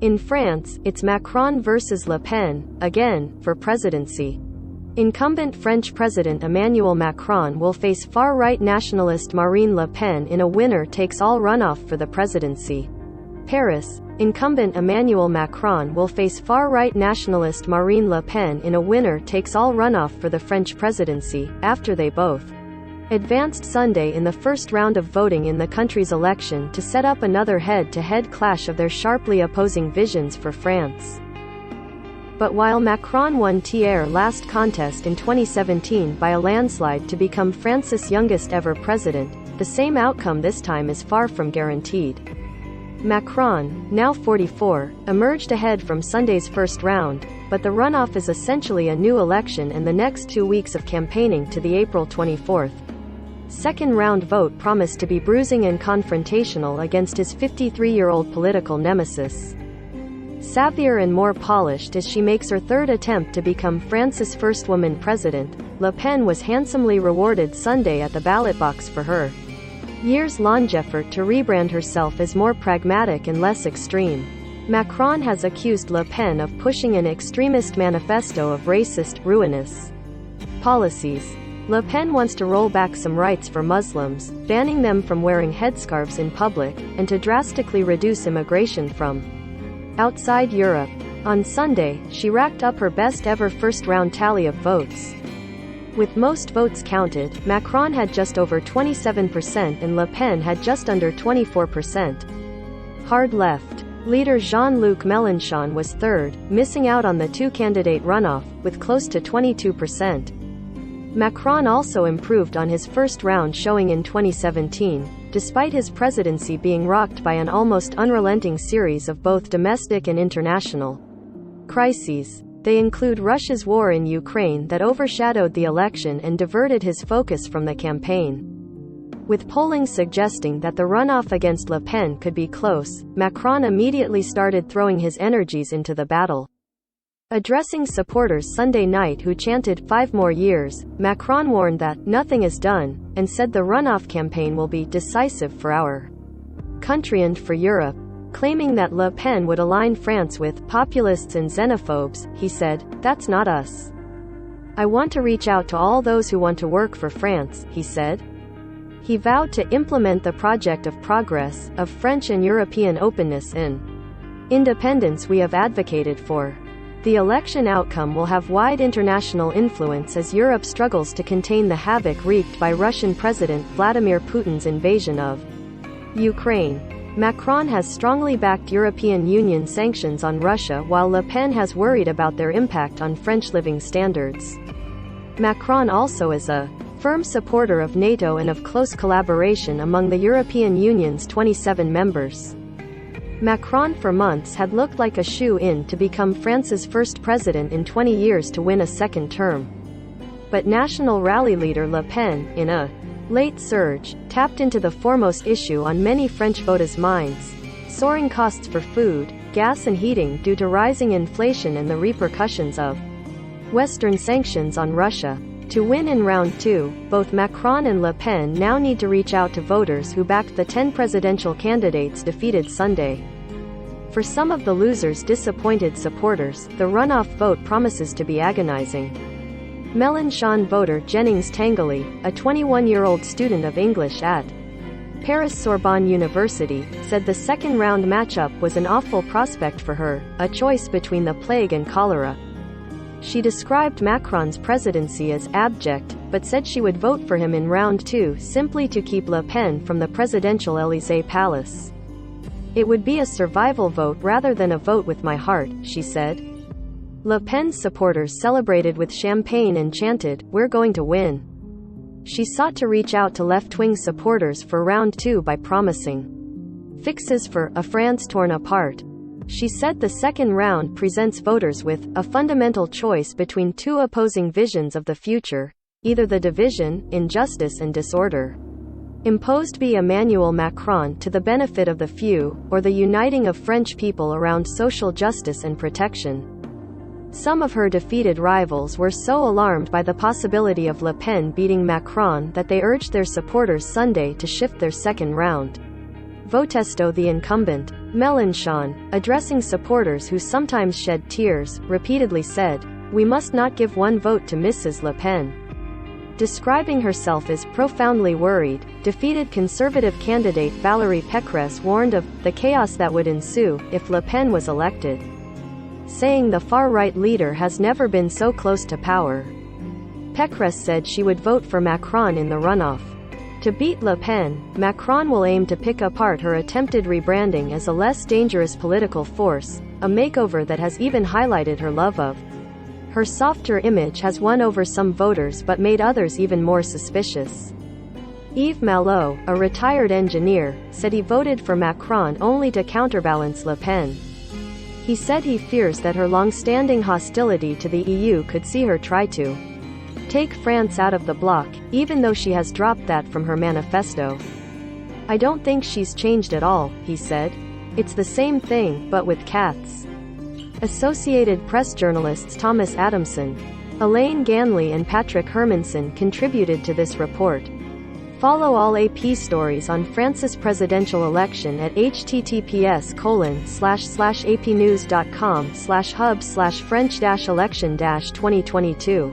In France, it's Macron versus Le Pen, again, for presidency. Incumbent French President Emmanuel Macron will face far-right nationalist Marine Le Pen in a winner-takes-all runoff for the presidency. Paris, incumbent Emmanuel Macron will face far-right nationalist Marine Le Pen in a winner-takes-all runoff for the French presidency, after they both advanced Sunday in the first round of voting in the country's election to set up another head-to-head clash of their sharply opposing visions for France. But while Macron won Thiers' last contest in 2017 by a landslide to become France's youngest ever president, the same outcome this time is far from guaranteed. Macron, now 44, emerged ahead from Sunday's first round, but the runoff is essentially a new election and the next 2 weeks of campaigning to the April 24th second-round vote promised to be bruising and confrontational against his 53-year-old political nemesis. Savvier and more polished as she makes her third attempt to become France's first woman president, Le Pen was handsomely rewarded Sunday at the ballot box for her years-long effort to rebrand herself as more pragmatic and less extreme. Macron has accused Le Pen of pushing an extremist manifesto of racist, ruinous policies. Le Pen wants to roll back some rights for Muslims, banning them from wearing headscarves in public, and to drastically reduce immigration from outside Europe. On Sunday, she racked up her best-ever first-round tally of votes. With most votes counted, Macron had just over 27% and Le Pen had just under 24%. Hard left leader Jean-Luc Mélenchon was third, missing out on the two-candidate runoff, with close to 22%. Macron also improved on his first-round showing in 2017, despite his presidency being rocked by an almost unrelenting series of both domestic and international crises. They include Russia's war in Ukraine that overshadowed the election and diverted his focus from the campaign. With polling suggesting that the runoff against Le Pen could be close, Macron immediately started throwing his energies into the battle. Addressing supporters Sunday night who chanted 5 more years, Macron warned that nothing is done, and said the runoff campaign will be decisive for our country and for Europe. Claiming that Le Pen would align France with populists and xenophobes, he said, "That's not us. I want to reach out to all those who want to work for France," he said. He vowed to implement the project of progress, of French and European openness and independence we have advocated for. The election outcome will have wide international influence as Europe struggles to contain the havoc wreaked by Russian President Vladimir Putin's invasion of Ukraine. Macron has strongly backed European Union sanctions on Russia while Le Pen has worried about their impact on French living standards. Macron also is a firm supporter of NATO and of close collaboration among the European Union's 27 members. Macron for months had looked like a shoe-in to become France's first president in 20 years to win a second term. But National Rally leader Le Pen, in a late surge, tapped into the foremost issue on many French voters' minds: soaring costs for food, gas and heating due to rising inflation and the repercussions of Western sanctions on Russia. To win in round 2, both Macron and Le Pen now need to reach out to voters who backed the 10 presidential candidates defeated Sunday. For some of the losers' disappointed supporters, the runoff vote promises to be agonizing. Mélenchon voter Jennings Tanguy, a 21-year-old student of English at Paris Sorbonne University, said the second-round matchup was an awful prospect for her, a choice between the plague and cholera. She described Macron's presidency as abject, but said she would vote for him in round 2 simply to keep Le Pen from the presidential Élysée palace. "It would be a survival vote rather than a vote with my heart," she said. Le Pen's supporters celebrated with champagne and chanted, "We're going to win." She sought to reach out to left-wing supporters for round 2 by promising fixes for a France torn apart. She said the second round presents voters with a fundamental choice between two opposing visions of the future, either the division, injustice and disorder imposed by Emmanuel Macron to the benefit of the few, or the uniting of French people around social justice and protection. Some of her defeated rivals were so alarmed by the possibility of Le Pen beating Macron that they urged their supporters Sunday to shift their second round Votesto the incumbent, Mélenchon, addressing supporters who sometimes shed tears, repeatedly said, "We must not give one vote to Mrs. Le Pen." Describing herself as profoundly worried, defeated Conservative candidate Valérie Pécresse warned of the chaos that would ensue if Le Pen was elected, saying the far-right leader has never been so close to power. Pécresse said she would vote for Macron in the runoff. To beat Le Pen, Macron will aim to pick apart her attempted rebranding as a less dangerous political force, a makeover that has even highlighted her love of her softer image has won over some voters but made others even more suspicious. Yves Malot, a retired engineer, said he voted for Macron only to counterbalance Le Pen. He said he fears that her long-standing hostility to the EU could see her try to take France out of the bloc, even though she has dropped that from her manifesto. "I don't think she's changed at all," he said. "It's the same thing, but with cats." Associated Press journalists Thomas Adamson, Elaine Ganley and Patrick Hermanson contributed to this report. Follow all AP stories on France's presidential election at https://apnews.com/hub/French-election-2022.